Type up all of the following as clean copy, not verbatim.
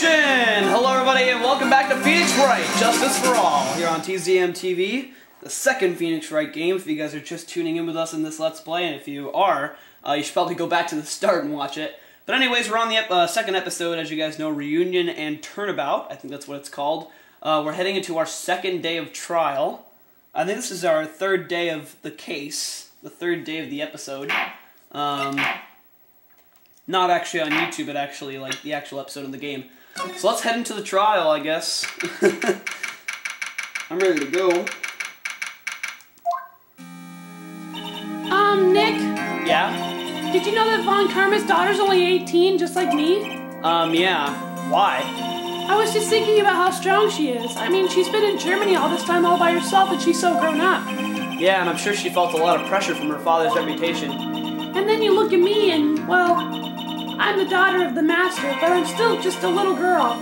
Action! Hello everybody and welcome back to Phoenix Wright, Justice for All, here on TZM TV, the second Phoenix Wright game, if you guys are just tuning in with us in this Let's Play, and if you are, you should probably go back to the start and watch it. But anyways, we're on the second episode, as you guys know, Reunion and Turnabout, I think that's what it's called. We're heading into our second day of trial. I think this is our third day of the case, the third day of the episode. Not actually on YouTube, but actually like the actual episode of the game. So let's head into the trial, I guess. I'm ready to go. Nick? Yeah? Did you know that Von Karma's daughter's only 18, just like me? Yeah. Why? I was just thinking about how strong she is. I mean, she's been in Germany all this time all by herself, and she's so grown up. Yeah, and I'm sure she felt a lot of pressure from her father's reputation. And then you look at me and, well, I'm the daughter of the master, but I'm still just a little girl.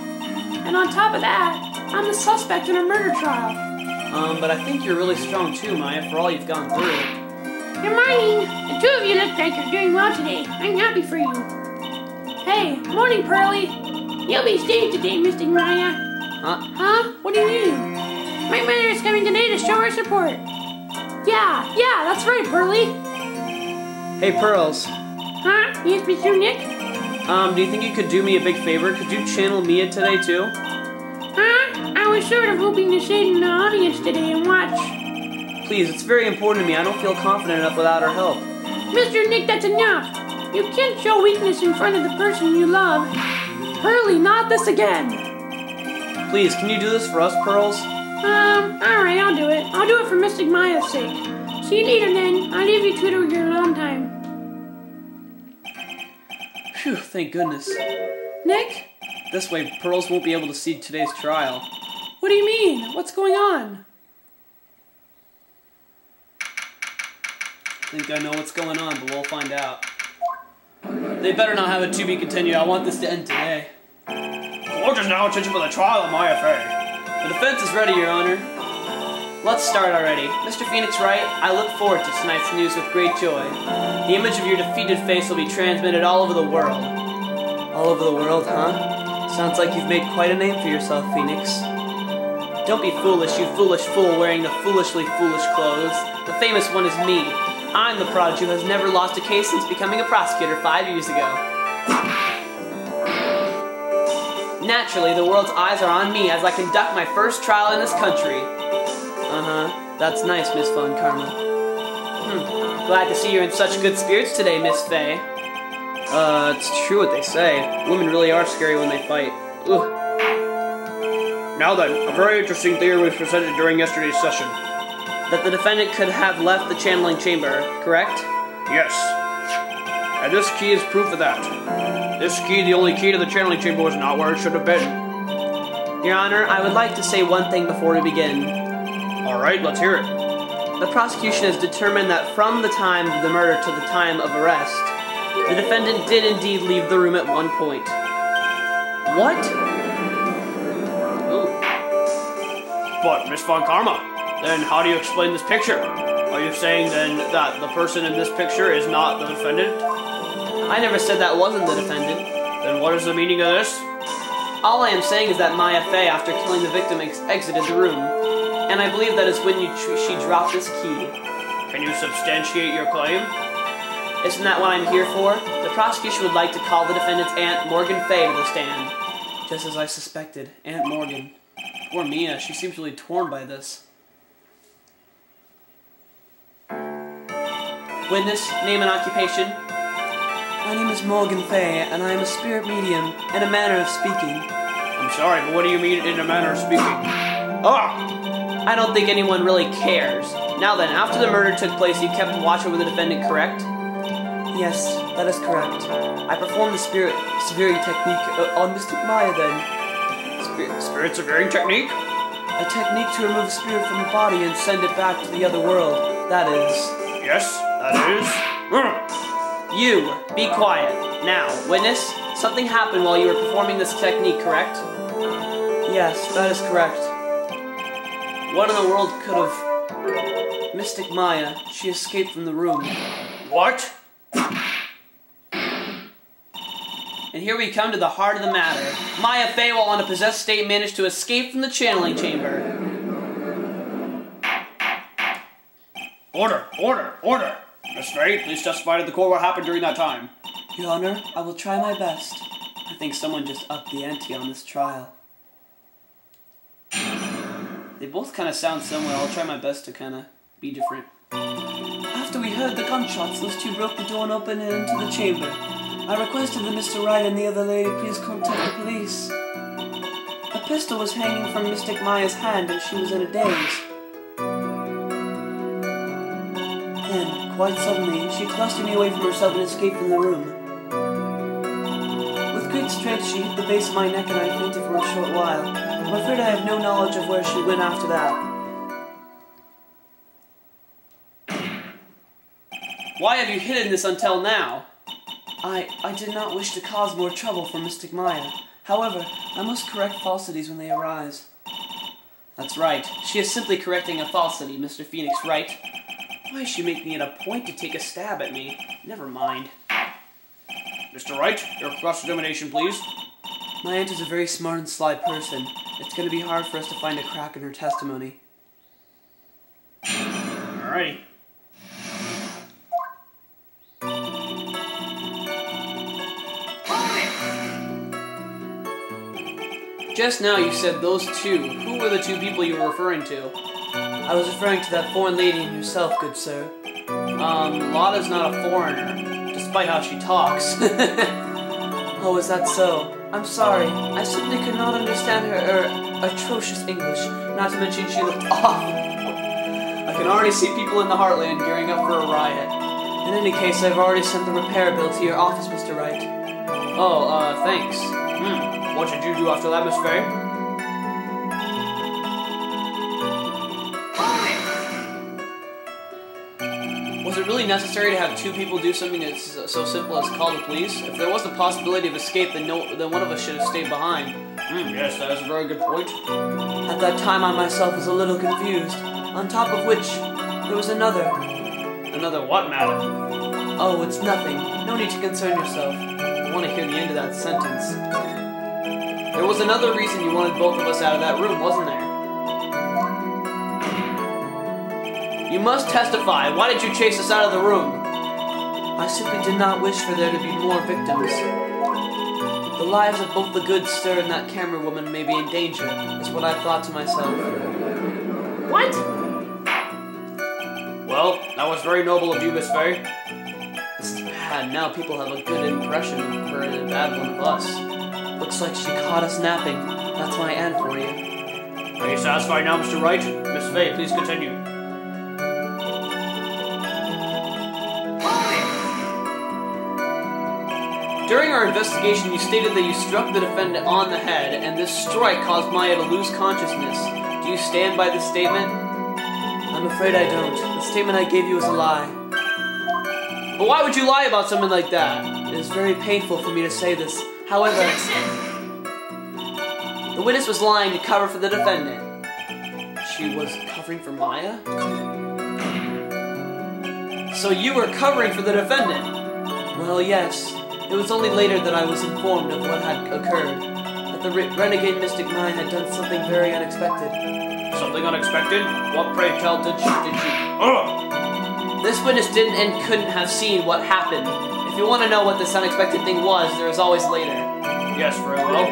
And on top of that, I'm the suspect in a murder trial. But I think you're really strong too, Maya, for all you've gone through. You're mine. The two of you look like you're doing well today. I'm happy for you. Hey, morning, Pearly. You'll be staying today, Mystic Maya. Huh? Huh? What do you mean? My mother is coming today to show her support. Yeah, that's right, Pearly. Hey, Pearls. Huh? Yes, Mr. Nick? Do you think you could do me a big favor? Could you channel Mia today, too? Huh? I was sort of hoping to sit in the audience today and watch. Please, it's very important to me. I don't feel confident enough without her help. Mr. Nick, that's enough. You can't show weakness in front of the person you love. Pearly, not this again. Please, can you do this for us, Pearls? Alright, I'll do it. I'll do it for Mystic Maya's sake. See you later, then. I'll leave you two to your alone time. Phew, thank goodness. Nick? This way, Pearls won't be able to see today's trial. What do you mean? What's going on? I think I know what's going on, but we'll find out. They better not have it to be continued. I want this to end today. The court is now attention for the trial of Maya Fay. The defense is ready, Your Honor. Let's start already. Mr. Phoenix Wright, I look forward to tonight's news with great joy. The image of your defeated face will be transmitted all over the world. All over the world, huh? Sounds like you've made quite a name for yourself, Phoenix. Don't be foolish, you foolish fool wearing the foolishly foolish clothes. The famous one is me. I'm the prodigy who has never lost a case since becoming a prosecutor 5 years ago. Naturally, the world's eyes are on me as I conduct my first trial in this country. That's nice, Miss Von Karma. Glad to see you're in such good spirits today, Miss Fay. It's true what they say. Women really are scary when they fight. Ugh. Now then, a very interesting theory was presented during yesterday's session. That the defendant could have left the channeling chamber, correct? Yes. And this key is proof of that. This key, the only key to the channeling chamber, was not where it should have been. Your Honor, I would like to say one thing before we begin. Alright, let's hear it. The prosecution has determined that from the time of the murder to the time of arrest, the defendant did indeed leave the room at one point. What? Ooh. But, Miss Von Karma, then how do you explain this picture? Are you saying then that the person in this picture is not the defendant? I never said that wasn't the defendant. Then what is the meaning of this? All I am saying is that Maya Fay, after killing the victim, exited the room. And I believe that is when she dropped this key. Can you substantiate your claim? Isn't that what I'm here for? The prosecution would like to call the defendant's aunt, Morgan Fay, to the stand. Just as I suspected, Aunt Morgan. Poor Mia, she seems really torn by this. Witness, name and occupation. My name is Morgan Fay, and I am a spirit medium, in a manner of speaking. I'm sorry, but what do you mean in a manner of speaking? Ah! I don't think anyone really cares. Now then, after the murder took place, you kept watch over the defendant, correct? Yes, that is correct. I performed the spirit severing technique on Mystic Maya then. Spirit severing technique? A technique to remove a spirit from the body and send it back to the other world. That is... Yes, that is... You, be quiet. Now, witness, something happened while you were performing this technique, correct? Yes, that is correct. What in the world could have... Mystic Maya, she escaped from the room. What? And here we come to the heart of the matter. Maya Fay, while in a possessed state, managed to escape from the channeling chamber. Order! Order! Order! Miss Fay, please testify to the court what happened during that time. Your Honor, I will try my best. I think someone just upped the ante on this trial. They both kind of sound similar. I'll try my best to kind of be different. After we heard the gunshots, those two broke the door and opened it into the chamber. I requested that Mr. Wright and the other lady please contact the police. A pistol was hanging from Mystic Maya's hand and she was in a daze. Then, quite suddenly, she clustered me away from herself and escaped from the room. With great strength, she hit the base of my neck and I fainted for a short while. I'm afraid I have no knowledge of where she went after that. Why have you hidden this until now? I did not wish to cause more trouble for Mystic Maya. However, I must correct falsities when they arise. That's right. She is simply correcting a falsity, Mr. Phoenix Wright. Why is she making it a point to take a stab at me? Never mind. Mr. Wright, your cross-examination, please. My aunt is a very smart and sly person. It's going to be hard for us to find a crack in her testimony. Alrighty. Just now you said those two. Who were the two people you were referring to? I was referring to that foreign lady and yourself, good sir. Lotta's not a foreigner, despite how she talks. Oh, is that so? I'm sorry. I simply could not understand her atrocious English, not to mention she looked awful. I can already see people in the Heartland gearing up for a riot. In any case, I've already sent the repair bill to your office, Mr. Wright. Oh, thanks. What did you do after that, Miss Fay? Was it really necessary to have two people do something that's so simple as call the police? If there was the possibility of escape, then one of us should have stayed behind. Yes, that is a very good point. At that time, I myself was a little confused. On top of which, there was another. Another what, madam? Oh, it's nothing. No need to concern yourself. I want to hear the end of that sentence. There was another reason you wanted both of us out of that room, wasn't there? You must testify. Why did you chase us out of the room? I simply did not wish for there to be more victims. The lives of both the good sir and that camera woman may be in danger, is what I thought to myself. What? Well, that was very noble of you, Miss Fay. This is bad. Now people have a good impression of her and a bad one of us. Looks like she caught us napping. That's my aunt for you. Are you satisfied now, Mr. Wright? Miss Fay, please continue. During our investigation, you stated that you struck the defendant on the head, and this strike caused Maya to lose consciousness. Do you stand by this statement? I'm afraid I don't. The statement I gave you is a lie. But why would you lie about something like that? It is very painful for me to say this. However, the witness was lying to cover for the defendant. She was covering for Maya? So you were covering for the defendant? Well, yes. It was only later that I was informed of what had occurred. That the renegade Mystic Maya had done something very unexpected. Something unexpected? What, pray tell, did she? This witness didn't and couldn't have seen what happened. If you want to know what this unexpected thing was, there is always later. Yes, very well.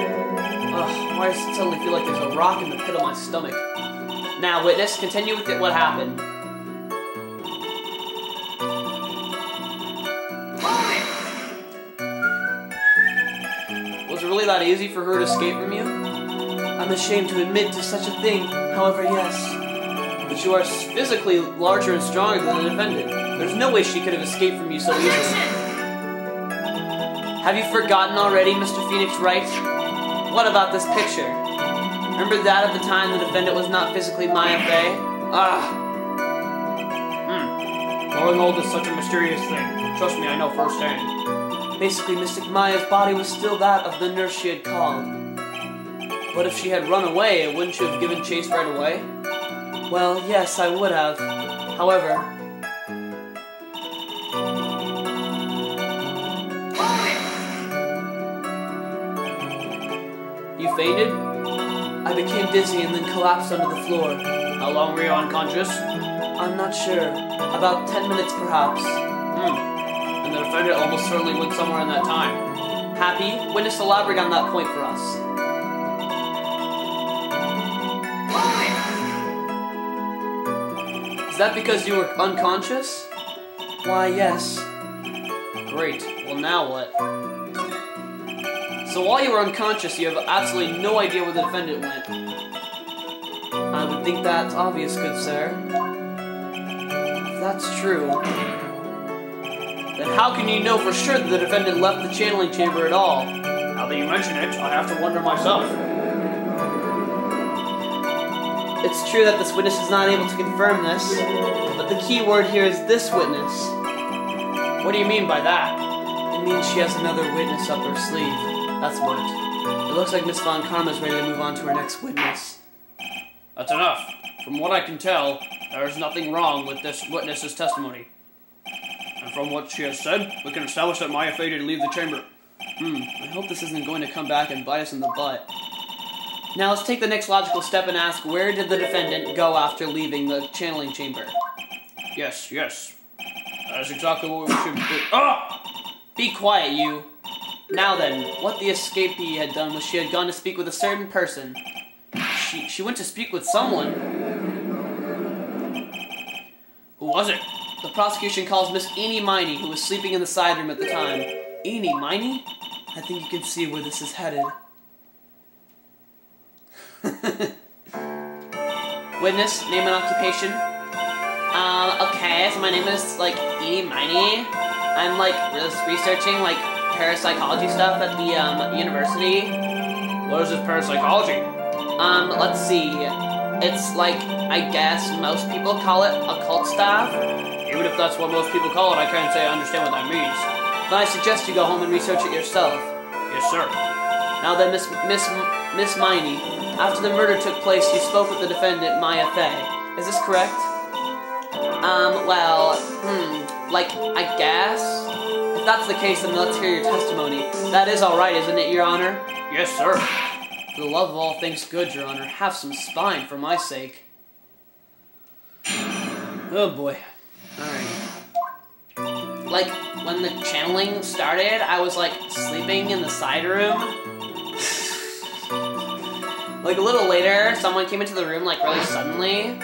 Why does it suddenly feel like there's a rock in the pit of my stomach? Now, witness, continue with what happened. Was it really that easy for her to escape from you? I'm ashamed to admit to such a thing, however, yes. But you are physically larger and stronger than the defendant. There's no way she could have escaped from you so easily. Have you forgotten already, Mr. Phoenix Wright? What about this picture? Remember that at the time the defendant was not physically Maya Fay? Growing old is such a mysterious thing. Trust me, I know firsthand. Basically, Mystic Maya's body was still that of the nurse she had called. But if she had run away, wouldn't you have given chase right away? Well, yes, I would have. However... You fainted? I became dizzy and then collapsed onto the floor. How long were you unconscious? I'm not sure. About 10 minutes, perhaps. And the defendant almost certainly went somewhere in that time. Happy? Witness, elaborate on that point for us. Is that because you were unconscious? Why, yes. Great. Well, now what? So while you were unconscious, you have absolutely no idea where the defendant went. I would think that's obvious, good sir. If that's true, then how can you know for sure that the defendant left the channeling chamber at all? Now that you mention it, I have to wonder myself. It's true that this witness is not able to confirm this, but the key word here is this witness. What do you mean by that? It means she has another witness up her sleeve. That's what. It looks like Miss Von Karma is ready to move on to her next witness. That's enough. From what I can tell, there is nothing wrong with this witness's testimony. And from what she has said, we can establish that Maya Fay did leave the chamber. I hope this isn't going to come back and bite us in the butt. Now let's take the next logical step and ask, where did the defendant go after leaving the channeling chamber? Yes. That is exactly what we should do. Ah! Be quiet, you. Now then, what the escapee had done was she had gone to speak with a certain person. She went to speak with someone. Who was it? The prosecution calls Miss Miney, who was sleeping in the side room at the time. Miney? I think you can see where this is headed. Witness, name and occupation. Okay, so my name is, Miney. I'm, researching, parapsychology stuff at the, university. What is this parapsychology? Let's see. It's, I guess most people call it occult stuff. Even if that's what most people call it, I can't say I understand what that means. But I suggest you go home and research it yourself. Yes, sir. Now then, Miss Miney, after the murder took place, you spoke with the defendant, Maya Fay. Is this correct? I guess? If that's the case, then let's hear your testimony. That is alright, isn't it, Your Honor? Yes, sir. For the love of all things good, Your Honor, have some spine for my sake. Oh boy. Alright. When the channeling started, I was, sleeping in the side room. A little later, someone came into the room, really suddenly.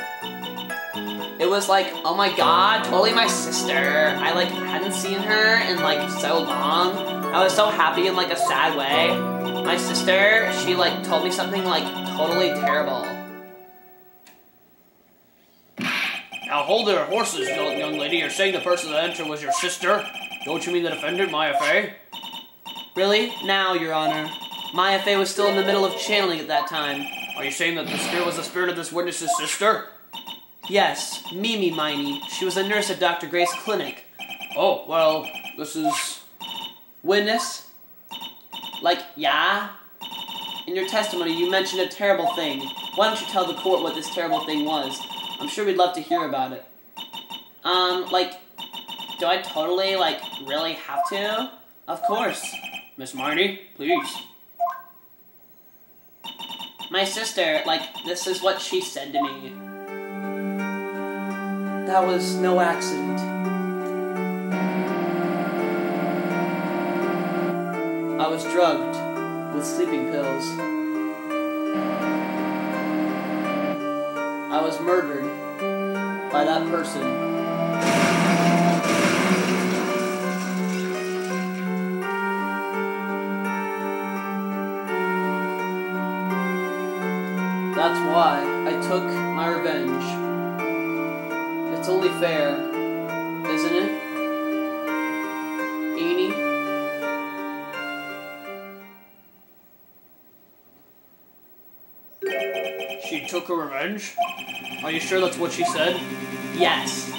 It was oh my god, totally my sister. I, hadn't seen her in, so long. I was so happy in, a sad way. My sister, she, told me something, totally terrible. Now hold your horses, young lady. You're saying the person that entered was your sister? Don't you mean the defendant, Maya Fay? Really? Now, Your Honor. Maya Fay was still in the middle of channeling at that time. Are you saying that the spirit was the spirit of this witness's sister? Yes, Miney. She was a nurse at Dr. Gray's clinic. Oh, well, this is... Witness? Yeah? In your testimony, you mentioned a terrible thing. Why don't you tell the court what this terrible thing was? I'm sure we'd love to hear about it. Do I totally, really have to? Of course. Miss Miney, please. My sister, this is what she said to me. That was no accident. I was drugged with sleeping pills. I was murdered by that person. That's why I took my revenge. It's only fair, isn't it? Annie? She took her revenge? Are you sure that's what she said? Yes.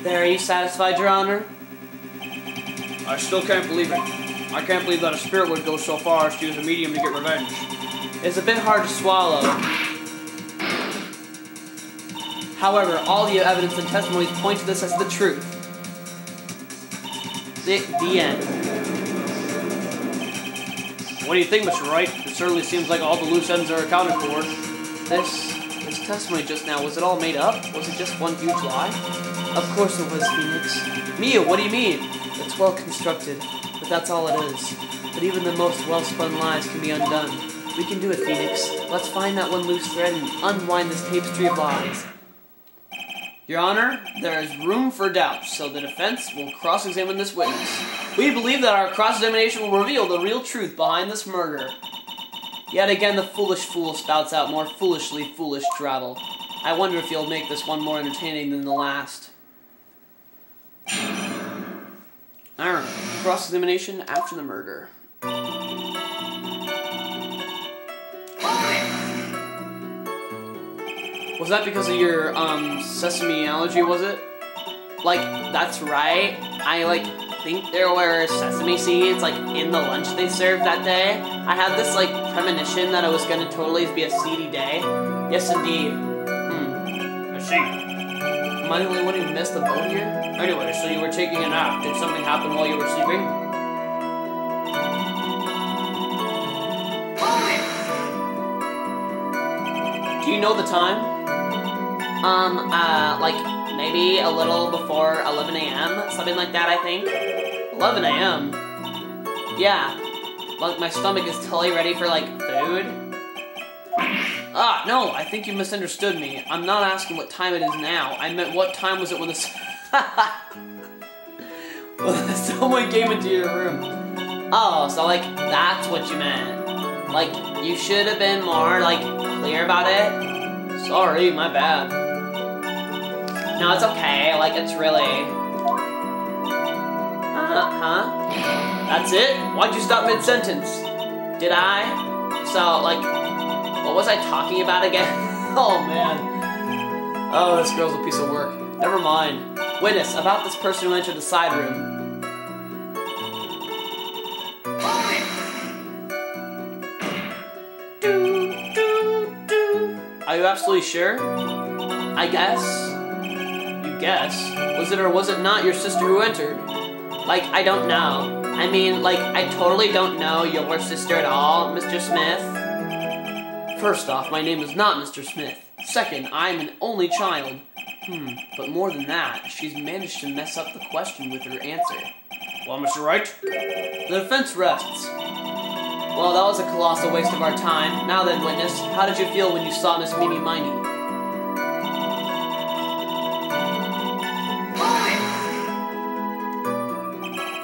There, are you satisfied, Your Honor? I still can't believe it. I can't believe that a spirit would go so far as to use a medium to get revenge. It's a bit hard to swallow. However, all the evidence and testimonies point to this as the truth. The end. What do you think, Mr. Wright? It certainly seems like all the loose ends are accounted for. This testimony just now, was it all made up? Was it just one huge lie? Of course it was, Phoenix. Mia, what do you mean? It's well constructed, but that's all it is. But even the most well-spun lies can be undone. We can do it, Phoenix. Let's find that one loose thread and unwind this tapestry of lies. Your Honor, there is room for doubt, so the defense will cross-examine this witness. We believe that our cross-examination will reveal the real truth behind this murder. Yet again, the foolish fool spouts out more foolishly foolish drivel. I wonder if you'll make this one more entertaining than the last. Alright, cross-examination after the murder. Was that because of your, sesame allergy, was it? Like, that's right. I, think there were sesame seeds, in the lunch they served that day. I had this, premonition that it was gonna totally be a seedy day. Yes, indeed. I see. Am I the only one who missed the boat here? Anyway, so you were taking a nap. Did something happen while you were sleeping? Do you know the time? Maybe a little before 11 a.m., something like that, I think. 11 a.m.? Yeah. My stomach is totally ready for, food. No, I think you misunderstood me. I'm not asking what time it is now. I meant what time was it when the someone came into your room. Oh, so, that's what you meant. You should have been more, clear about it. Sorry, my bad. No, it's okay, it's really... That's it? Why'd you stop mid-sentence? Did I? So, what was I talking about again? Oh, man. Oh, this girl's a piece of work. Never mind. Witness, about this person who entered the side room. Are you absolutely sure? I guess. Guess? Was it or was it not your sister who entered? I don't know. I mean, I totally don't know your sister at all, Mr. Smith. First off, my name is not Mr. Smith. Second, I'm an only child. But more than that, she's managed to mess up the question with her answer. Well, Mr. Wright? The defense rests. Well, that was a colossal waste of our time. Now then, witness, how did you feel when you saw Miss Miney?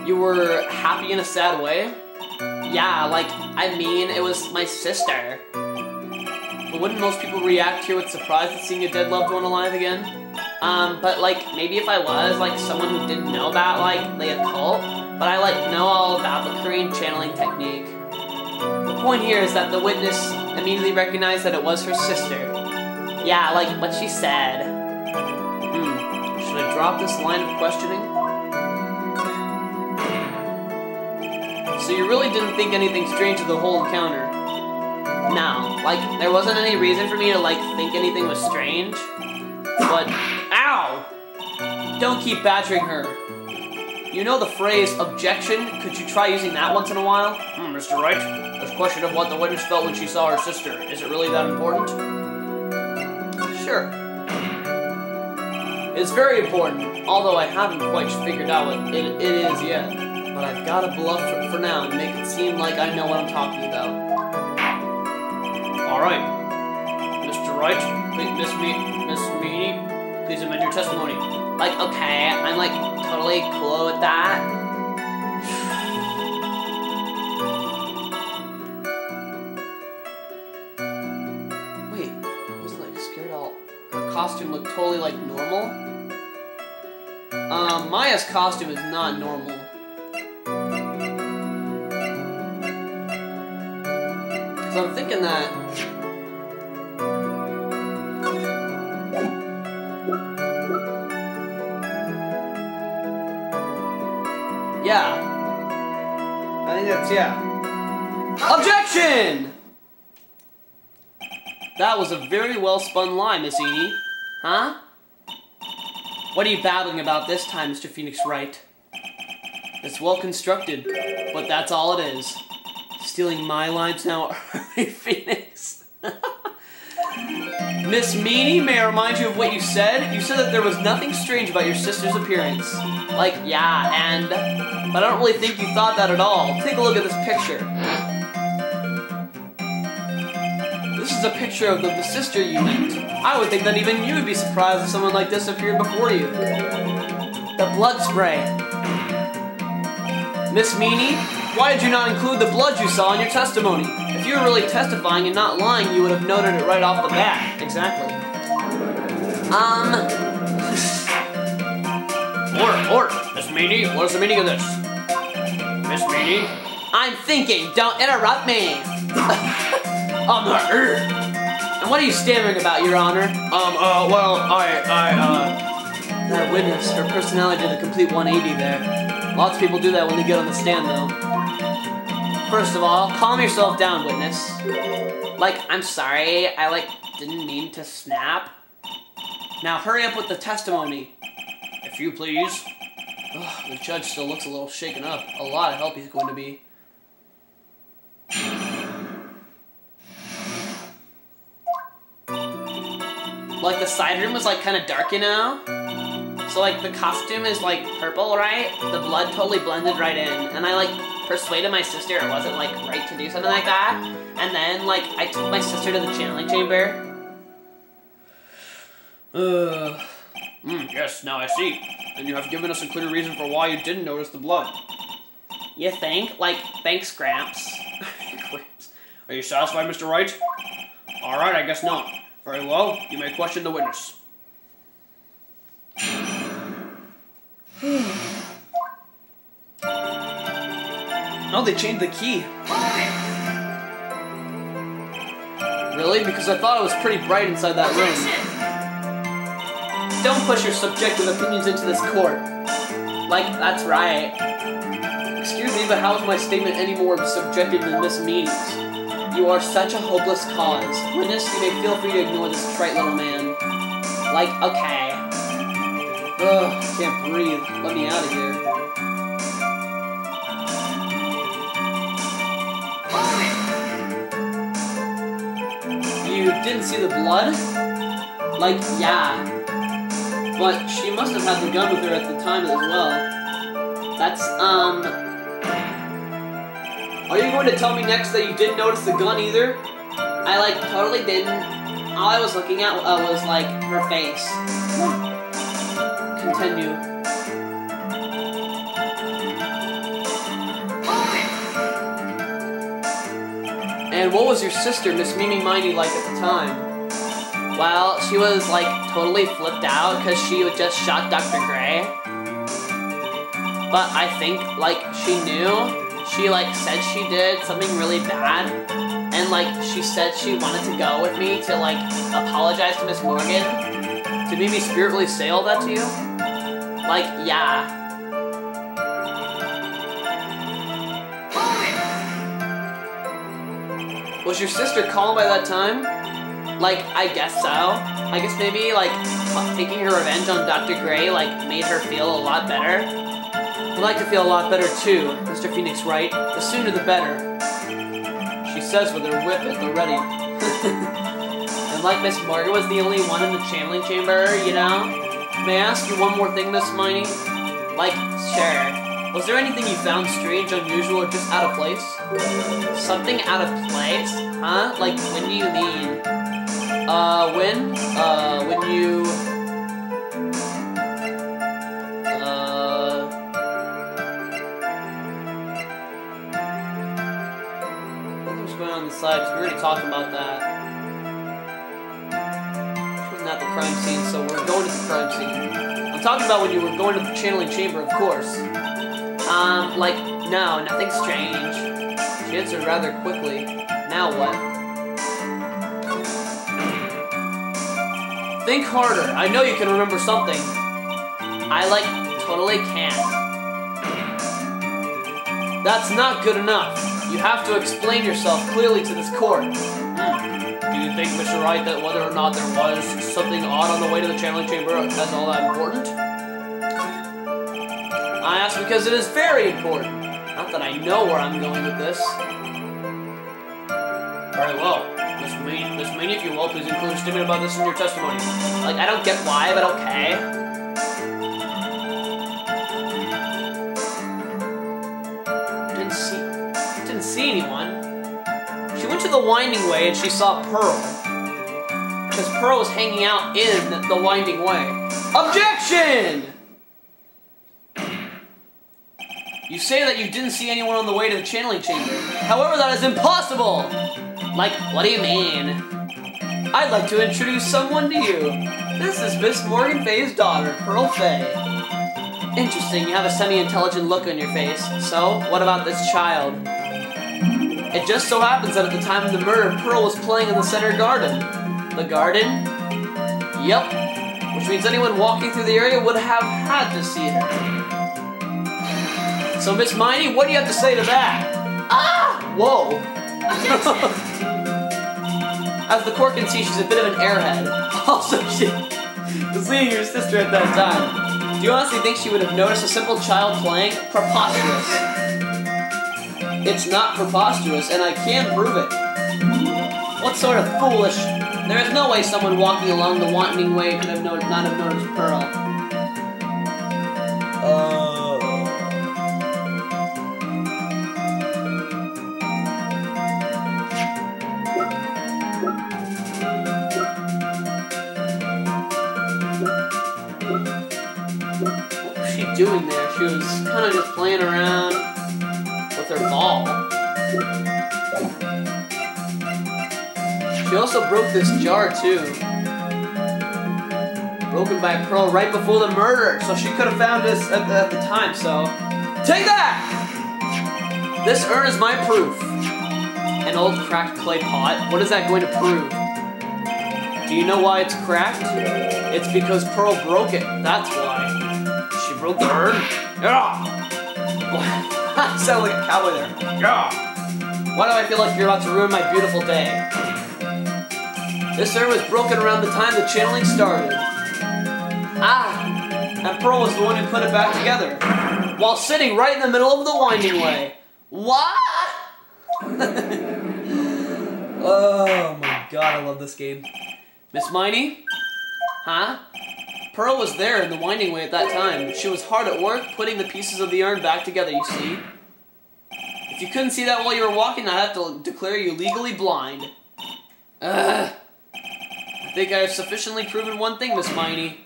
You were happy in a sad way? Yeah, it was my sister. But wouldn't most people react here with surprise at seeing a dead loved one alive again? But maybe if I was, someone who didn't know about, the occult, but I, know all about the Korean channeling technique. The point here is that the witness immediately recognized that it was her sister. Yeah, what she said. Should I drop this line of questioning? So you really didn't think anything strange of the whole encounter? No. There wasn't any reason for me to, think anything was strange. But, ow! Don't keep badgering her. You know the phrase, objection? Could you try using that once in a while? Mr. Wright, this question of what the witness felt when she saw her sister, is it really that important? Sure. It's very important, although I haven't quite figured out what it is yet. But I've got to bluff for now and make it seem like I know what I'm talking about. Alright. Mr. Wright, Miss Meany, please amend your testimony. Okay, I'm, totally cool with that. Wait, wasn't, scared all... Her costume looked totally, normal? Maya's costume is not normal. So I'm thinking that... Yeah. I think that's, yeah. Objection! That was a very well-spun lie, Miss Eni. Huh? What are you babbling about this time, Mr. Phoenix Wright? It's well constructed, but that's all it is. stealing my lines now, Phoenix? Miss Meanie, may I remind you of what you said? You said that there was nothing strange about your sister's appearance. Like, yeah, but I don't really think you thought that at all. Take a look at this picture. This is a picture of the sister you met. I would think that even you would be surprised if someone like this appeared before you. The blood spray. Miss Meanie, why did you not include the blood you saw in your testimony? If you were really testifying and not lying, you would have noted it right off the bat. Exactly. Order. Miss Meanie, what is the meaning of this? Miss Meanie? I'm thinking, don't interrupt me. I'm not And what are you stammering about, Your Honor? That witness, her personality did a complete 180 there. Lots of people do that when they get on the stand, though. First of all, calm yourself down, witness. I'm sorry, I, didn't mean to snap. Now hurry up with the testimony. If you please. Ugh, the judge still looks a little shaken up. A lot of help he's going to be. The side room was, kind of dark, you know? So, the costume is, purple, right? The blood totally blended right in. And I, persuaded my sister it wasn't, right to do something like that. And then, I took my sister to the channeling chamber. Yes, now I see. And you have given us a clear reason for why you didn't notice the blood. You think? Thanks, Gramps. Gramps. Are you satisfied, Mr. Wright? Alright, I guess not. Very well, you may question the witness. Oh, they changed the key. Really? Because I thought it was pretty bright inside that room. Don't push your subjective opinions into this court. That's right. Excuse me, but how is my statement any more subjective than Miss Meanie's? You are such a hopeless cause. Witness, you may feel free to ignore this trite little man. Okay. Ugh, can't breathe. Let me out of here. You didn't see the blood? Yeah. But she must have had the gun with her at the time as well. That's, Are you going to tell me next that you didn't notice the gun either? I, totally didn't. All I was looking at was, her face. Continue. And what was your sister, Miss Miney, like at the time? Well, she was, totally flipped out because she had just shot Dr. Gray. But I think, she knew. She, said she did something really bad. And, she said she wanted to go with me to, apologize to Miss Morgan. To maybe spiritually say all that to you? Yeah. Was your sister calm by that time? I guess so. I guess maybe, taking her revenge on Dr. Gray, made her feel a lot better. I'd like to feel a lot better, too, Mr. Phoenix Wright. The sooner the better. She says with her whip at the ready. And Miss Morgan was the only one in the channeling chamber, you know? May I ask you one more thing, Miss Miney? Sure. Was there anything you found strange, unusual, or just out of place? Something out of place? Huh? When do you mean? When you... What's going on the side? Because we already talked about that. This wasn't at the crime scene, so we're going to the crime scene. I'm talking about when you were going to the channeling chamber, of course. No, nothing strange. She answered rather quickly. Now what? Think harder. I know you can remember something. I, totally can't. That's not good enough. You have to explain yourself clearly to this court. Do you think, Mr. Wright, that whether or not there was something odd on the way to the channeling chamber is all that important? I ask because it is very important. Not that I know where I'm going with this. Very well. Miss Miney, if you will, please include a statement about this in your testimony. Like, I don't get why, but okay. Didn't see anyone. She went to the winding way and she saw Pearl. Because Pearl was hanging out in the winding way. Objection! You say that you didn't see anyone on the way to the channeling chamber. However, that is impossible! Like, what do you mean? I'd like to introduce someone to you. This is Miss Morgan Fay's daughter, Pearl Fay. Interesting, you have a semi-intelligent look on your face. So, what about this child? It just so happens that at the time of the murder, Pearl was playing in the center garden. The garden? Yep. Which means anyone walking through the area would have had to see her. So, Miss Miney, what do you have to say to that? Ah! Whoa! As the court can see, she's a bit of an airhead. Also, she was leading her sister at that time. Do you honestly think she would have noticed a simple child playing? Preposterous. It's not preposterous, and I can prove it. What sort of foolish... There is no way someone walking along the winding way could have not have noticed Pearl. What was she doing there? She was kind of just playing around with her ball. She also broke this jar too. Broken by Pearl right before the murder, so she could have found this at the time, so... Take that! This urn is my proof. An old cracked clay pot? What is that going to prove? Do you know why it's cracked? It's because Pearl broke it, that's why. She broke the urn? Yeah! I sound like a cowboy there. Yeah! Why do I feel like you're about to ruin my beautiful day? This urn was broken around the time the channeling started. Ah! And Pearl was the one who put it back together. While sitting right in the middle of the winding way. What? Oh my god, I love this game. Miss Miney? Huh? Pearl was there in the winding way at that time. She was hard at work putting the pieces of the urn back together, you see. If you couldn't see that while you were walking, I'd have to declare you legally blind. Ugh. I think I have sufficiently proven one thing, Miss Miney.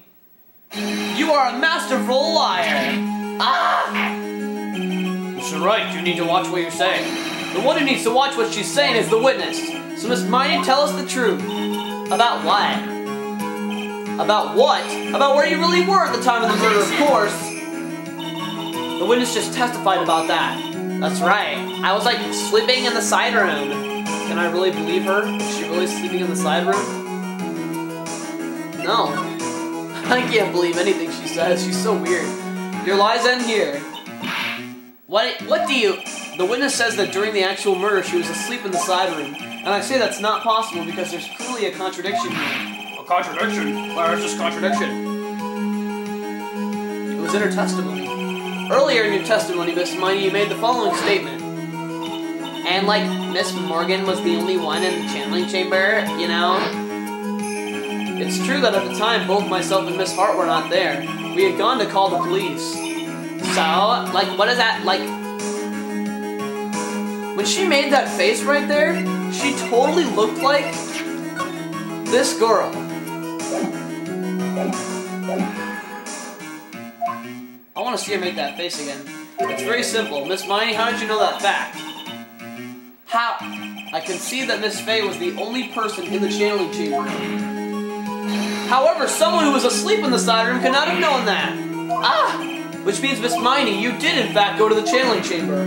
You are a masterful liar! Ah! Mr. Wright, you need to watch what you're saying. The one who needs to watch what she's saying is the witness. So Miss Miney, tell us the truth. About what? About what? About where you really were at the time of the murder, of course. The witness just testified about that. That's right. I was like sleeping in the side room. Can I really believe her? Is she really sleeping in the side room? No. I can't believe anything she says. She's so weird. Your lies end here. What do you... The witness says that during the actual murder she was asleep in the side room. And I say that's not possible because there's clearly a contradiction here. A contradiction? Where is this contradiction? It was in her testimony. Earlier in your testimony, Miss Miney, you made the following statement. And like, Miss Morgan was the only one in the channeling chamber, you know? It's true that at the time, both myself and Miss Hart were not there. We had gone to call the police. So, like, what is that, like... When she made that face right there, she totally looked like this girl. I want to see her make that face again. It's very simple. Miss Miney, how did you know that fact? How? I can see that Miss Fay was the only person in the channeling chamber. However, someone who was asleep in the side room could not have known that. Ah! Which means, Miss Miney, you did in fact go to the channeling chamber.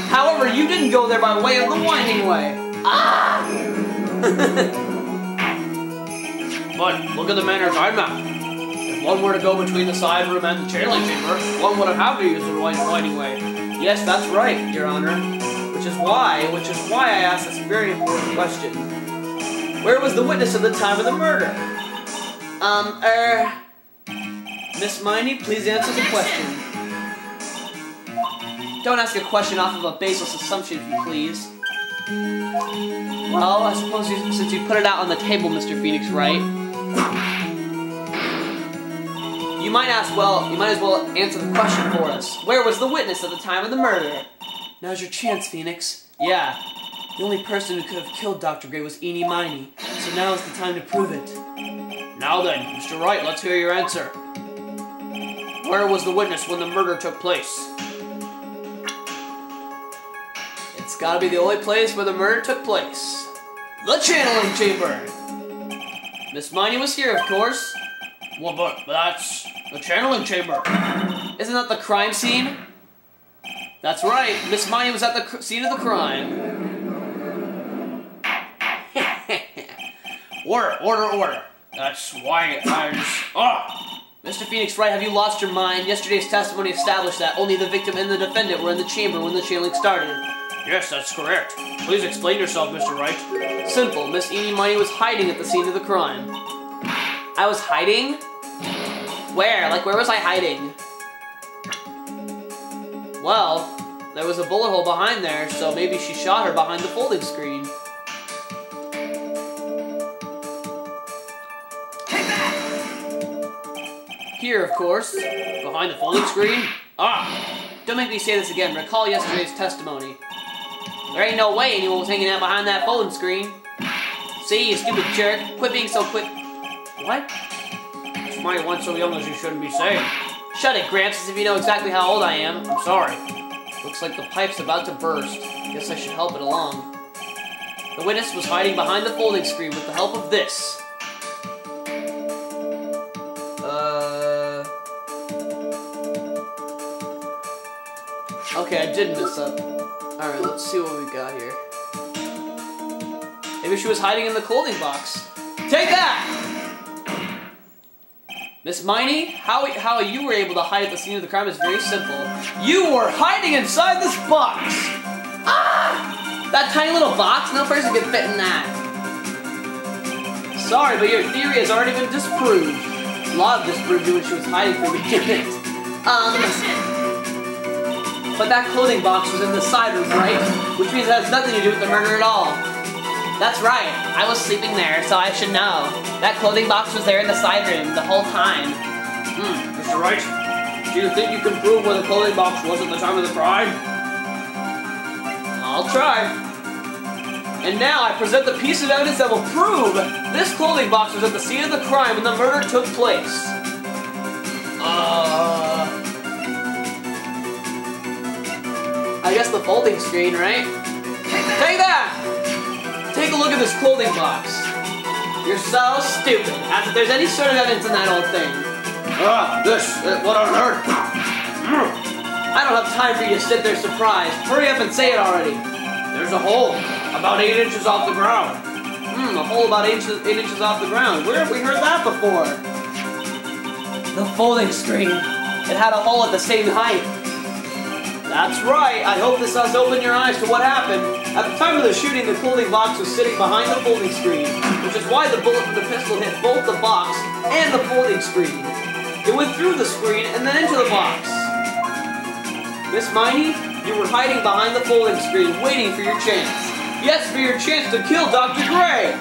However, you didn't go there by way of the winding way. Ah! But, look at the manners I'm at. If one were to go between the side room and the channeling chamber, one would have had to use the winding way. Yes, that's right, Your Honor. Which is why I asked this very important question. Where was the witness at the time of the murder? Miss Miney, please answer the question. Don't ask a question off of a baseless assumption, if you please. Well, I suppose since you put it out on the table, Mr. Phoenix Wright, you might as well answer the question for us. Where was the witness at the time of the murder? Now's your chance, Phoenix. Yeah. The only person who could have killed Dr. Gray was Eenie Miney, so now is the time to prove it. Now then, Mr. Wright, let's hear your answer. Where was the witness when the murder took place? It's gotta be the only place where the murder took place. The channeling chamber! Miss Miney was here, of course. Well, but that's the channeling chamber. Isn't that the crime scene? That's right, Miss Miney was at the scene of the crime. Order. That's why I just... Mr. Phoenix Wright, have you lost your mind? Yesterday's testimony established that only the victim and the defendant were in the chamber when the channeling started. Yes, that's correct. Please explain yourself, Mr. Wright. Simple. Miss Eenie Miney was hiding at the scene of the crime. I was hiding? Where? Like, where was I hiding? Well, there was a bullet hole behind there, so maybe she shot her behind the folding screen. Here, of course. Behind the folding screen? Don't make me say this again. Recall yesterday's testimony. There ain't no way anyone was hanging out behind that folding screen. See, you stupid jerk. Quit being so quick. What? It's my one so young as you shouldn't be saying. Shut it, Gramps, as if you know exactly how old I am. I'm sorry. Looks like the pipe's about to burst. Guess I should help it along. The witness was hiding behind the folding screen with the help of this. Okay, I did mess up. Alright, let's see what we got here. Maybe she was hiding in the clothing box. Take that! Miss Miney, how you were able to hide at the scene of the crime is very simple. You were hiding inside this box! That tiny little box? No person could fit in that. Sorry, but your theory has already been disproved. Law disproved you when she was hiding from me. But that clothing box was in the side room, right? Which means it has nothing to do with the murder at all. That's right. I was sleeping there, so I should know. That clothing box was there in the side room the whole time. Mr. Wright, do you think you can prove where the clothing box was at the time of the crime? I'll try. And now I present the piece of evidence that will prove this clothing box was at the scene of the crime when the murder took place. I guess the folding screen, right? Take that! Take a look at this clothing box. You're so stupid, as if there's any sort of evidence in that old thing. What on earth? I don't have time for you to sit there surprised. Hurry up and say it already. There's a hole, about 8 inches off the ground. A hole about 8 inches off the ground. Where have we heard that before? The folding screen. It had a hole at the same height. That's right. I hope this has opened your eyes to what happened. At the time of the shooting, the clothing box was sitting behind the folding screen, which is why the bullet from the pistol hit both the box and the folding screen. It went through the screen and then into the box. Miss Miney, you were hiding behind the folding screen, waiting for your chance. Yes, for your chance to kill Dr. Gray!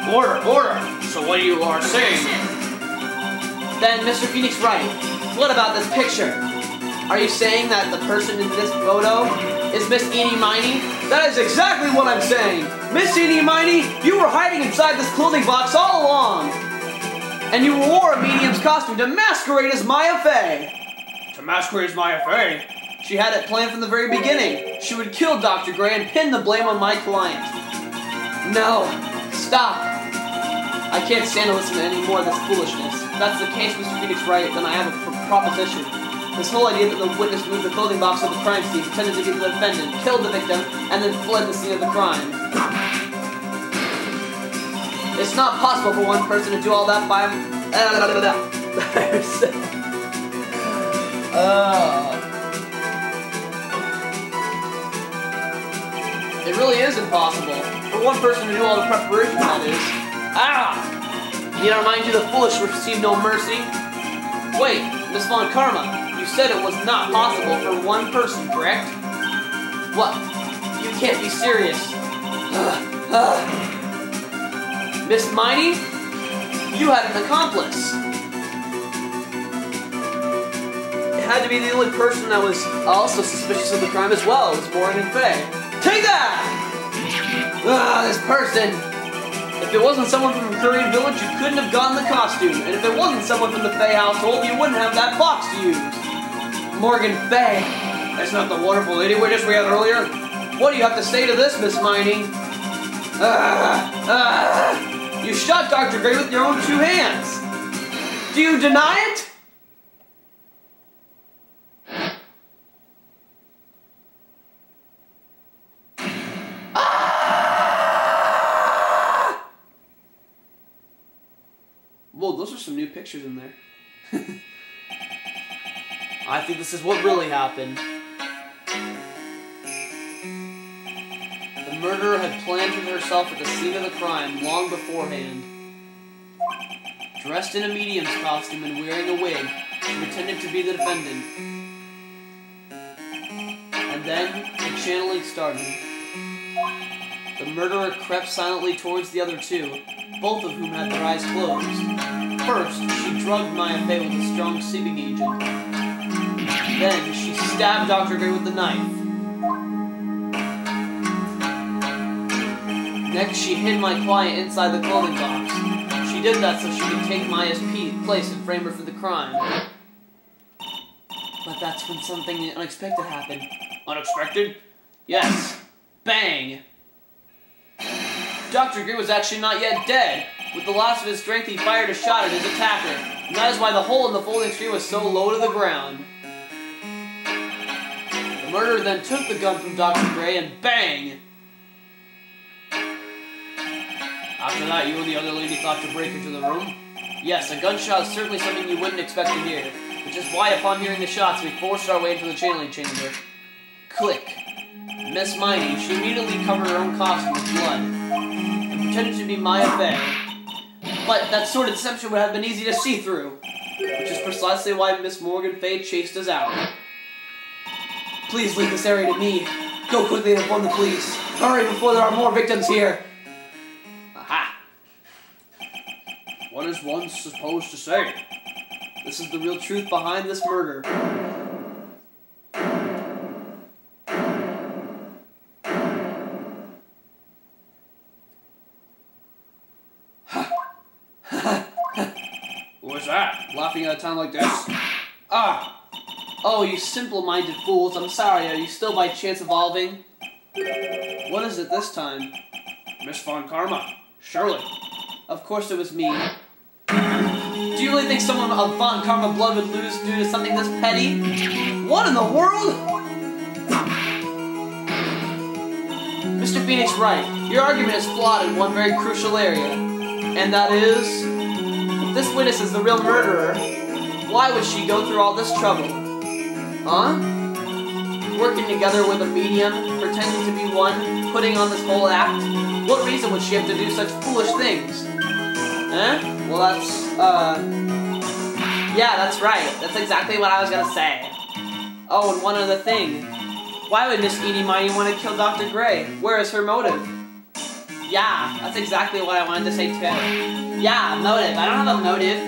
Order! So what you are saying? Then, Mr. Phoenix Wright, what about this picture? Are you saying that the person in this photo is Miss Eenie Miney? That is exactly what I'm saying! Miss Eenie Miney, you were hiding inside this clothing box all along! And you wore a medium's costume to masquerade as Maya Fay! To masquerade as Maya Fay? She had it planned from the very beginning. She would kill Dr. Gray and pin the blame on my client. No, stop. I can't stand to listen to any more of this foolishness. If that's the case, Mr. Phoenix Wright, then I have a proposition. This whole idea that the witness moved the clothing box of the crime scene, pretended to be the defendant, killed the victim, and then fled the scene of the crime. It's not possible for one person to do all that by... It really is impossible. For one person to do all the preparation, that is. You don't mind you the foolish receive no mercy? Wait, Miss Von Karma, you said it was not possible for one person, correct? What? You can't be serious. Miss Miney? You had an accomplice. It had to be the only person that was also suspicious of the crime as well. It was Morgan Fay. Take that! This person! If it wasn't someone from Korean Village, you couldn't have gotten the costume. And if it wasn't someone from the Fay household, you wouldn't have that box to use. Morgan Fay. That's not the wonderful lady we just had earlier. What do you have to say to this, Miss Miney? You shot Dr. Gray with your own 2 hands. Do you deny it? Whoa, those are some new pictures in there. I think this is what really happened. The murderer had planted herself at the scene of the crime long beforehand. Dressed in a medium's costume and wearing a wig, she pretended to be the defendant. And then the channeling started. The murderer crept silently towards the other 2, both of whom had their eyes closed. First, she drugged Maya Fay with a strong sleeping agent. Then, she stabbed Dr. Gray with the knife. Next, she hid my client inside the clothing box. She did that so she could take Maya's place and frame her for the crime. But that's when something unexpected happened. Unexpected? Yes. Bang! Dr. Gray was actually not yet dead. With the loss of his strength, he fired a shot at his attacker, and that is why the hole in the folding screen was so low to the ground. The murderer then took the gun from Dr. Gray and bang! After that, you and the other lady thought to break into the room? Yes, a gunshot is certainly something you wouldn't expect to hear, which is why upon hearing the shots, we forced our way into the channeling chamber. Click. Miss Miney, she immediately covered her own costume with blood, and pretended to be Maya Fay. But that sort of deception would have been easy to see through, which is precisely why Miss Morgan Fay chased us out. Please leave this area to me. Go quickly and inform the police. Hurry before there are more victims here. Aha. What is one supposed to say? This is the real truth behind this murder. What's that? Laughing at a time like this? Ah! Oh, you simple-minded fools. I'm sorry. Are you still by chance evolving? What is it this time? Miss Von Karma. Surely. Of course it was me. Do you really think someone of Von Karma blood would lose due to something this petty? What in the world? Mr. Phoenix Wright, your argument is flawed in one very crucial area. And that is... if this witness is the real murderer, why would she go through all this trouble? Huh? Working together with a medium, pretending to be one, putting on this whole act? What reason would she have to do such foolish things? Eh? Well, that's, yeah, that's right. That's exactly what I was gonna say. Oh, and one other thing. Why would Miss Edie Miney want to kill Dr. Gray? Where is her motive? Yeah, that's exactly what I wanted to say too. Yeah, motive. I don't have a motive.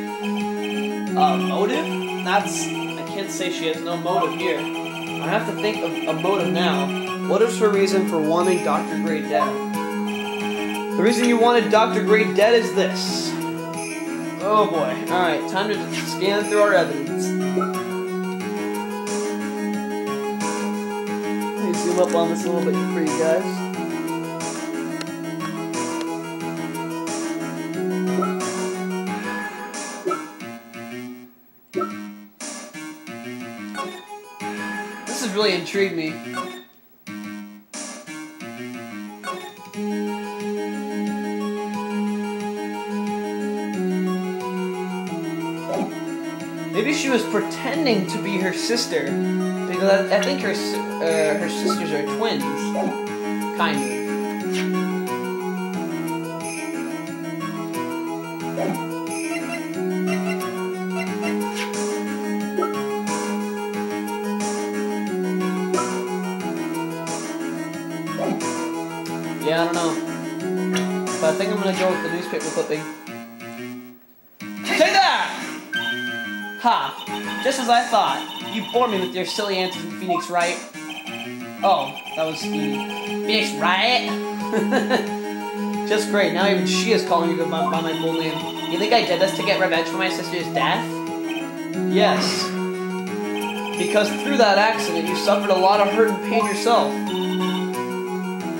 Motive? That's... I can't say she has no motive here. I have to think of a motive now. What is her reason for wanting Dr. Gray dead? The reason you wanted Dr. Gray dead is this. Oh boy. Alright, time to scan through our evidence. Let me zoom up on this a little bit for you guys. This has really intrigued me. Maybe she was pretending to be her sister, because I think her sisters are twins, kind of. I don't know. But I think I'm gonna go with the newspaper clipping. Take that! Ha! Just as I thought. You bore me with your silly answers in Phoenix, Wright. Oh, that was Phoenix, Wright? Just great. Now even she is calling me by my full name. You think I did this to get revenge for my sister's death? Yes. Because through that accident, you suffered a lot of hurt and pain yourself.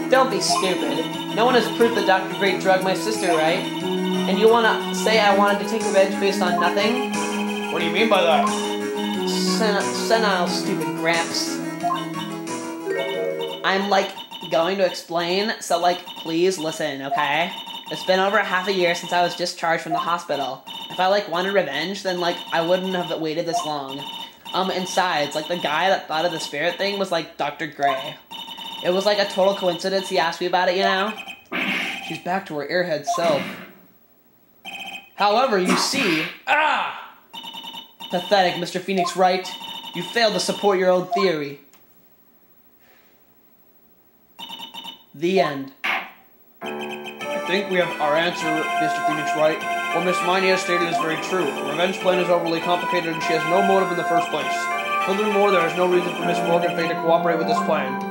Don't be stupid. No one has proof that Dr. Great drugged my sister, right? And you want to say I wanted to take revenge based on nothing? What do you mean by that? Senile, stupid Gramps. I'm, like, going to explain, so, like, please listen, okay? It's been over half a year since I was discharged from the hospital. If I, like, wanted revenge, then, like, I wouldn't have waited this long. And besides, like, the guy that thought of the spirit thing was, like, Dr. Gray. It was, like, a total coincidence he asked me about it, you know? She's back to her airhead self. However, you see... Ah! Pathetic, Mr. Phoenix Wright. You failed to support your own theory. The end. I think we have our answer, Mr. Phoenix Wright. What Miss Miney has stated is very true. The revenge plan is overly complicated and she has no motive in the first place. Furthermore, there is no reason for Miss Morgan Fay to cooperate with this plan.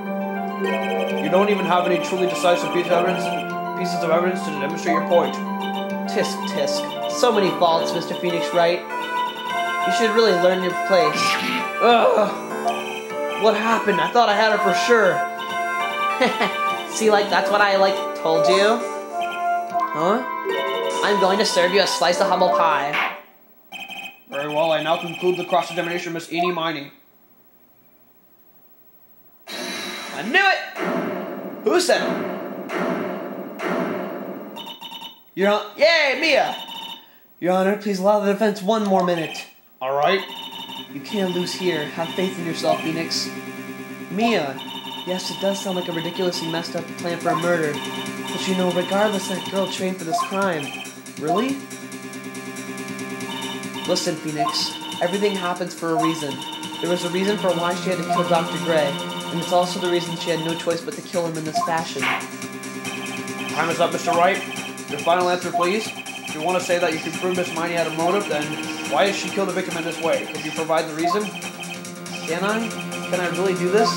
You don't even have any truly decisive pieces of evidence to demonstrate your point. Tisk, tisk. So many faults, Mr. Phoenix Wright. You should really learn your place. Ugh. What happened? I thought I had her for sure. See, like, that's what I, like, told you. Huh? I'm going to serve you a slice of humble pie. Very well, I now conclude the cross-examination of Miss Miney. I knew it! Who said it? Yay, Mia! Your Honor, please allow the defense one more minute. Alright. You can't lose here. Have faith in yourself, Phoenix. Mia. Yes, it does sound like a ridiculously messed up plan for a murder. But you know, regardless, that girl trained for this crime. Really? Listen, Phoenix. Everything happens for a reason. There was a reason for why she had to kill Dr. Gray. And it's also the reason she had no choice but to kill him in this fashion. Time is up, Mr. Wright. Your final answer, please. If you want to say that you can prove Miss Miney had a motive, then why did she kill the victim in this way? Could you provide the reason? Can I? Can I really do this?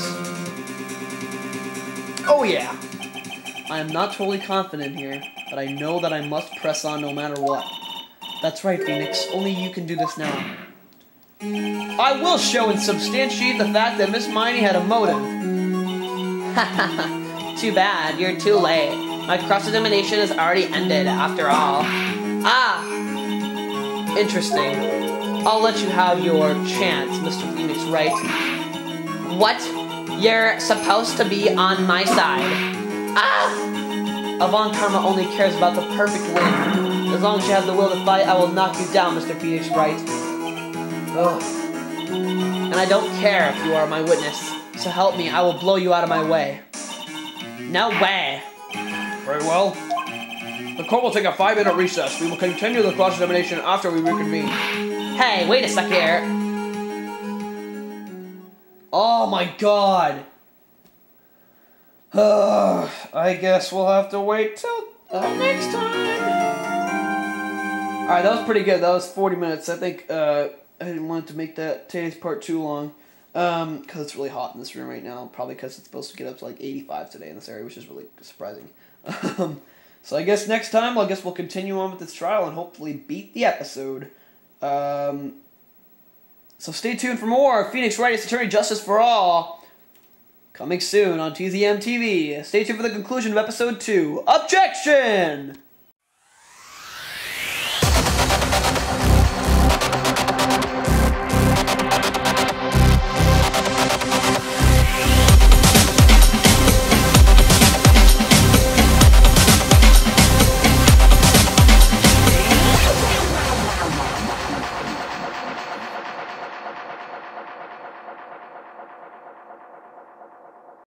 Oh yeah! I am not totally confident here, but I know that I must press on no matter what. That's right, Phoenix. Only you can do this now. I will show and substantiate the fact that Miss Miney had a motive. Haha, too bad. You're too late. My cross-examination is already ended, after all. Ah! Interesting. I'll let you have your chance, Mr. Phoenix Wright. What? You're supposed to be on my side. Ah! Avant Karma only cares about the perfect win. As long as you have the will to fight, I will knock you down, Mr. Phoenix Wright. Ugh. And I don't care if you are my witness. So help me, I will blow you out of my way. No way. Very well. The court will take a 5-minute recess. We will continue the cross-examination after we reconvene. Hey, wait a sec here. Oh my god. I guess we'll have to wait till next time. Alright, that was pretty good. That was 40 minutes. I think I didn't want to make that today's part too long. Because it's really hot in this room right now. Probably because it's supposed to get up to like 85 today in this area, which is really surprising. So I guess next time, we'll continue on with this trial and hopefully beat the episode. So stay tuned for more Phoenix Wright Attorney Justice for All. Coming soon on TZM TV. Stay tuned for the conclusion of episode 2. Objection!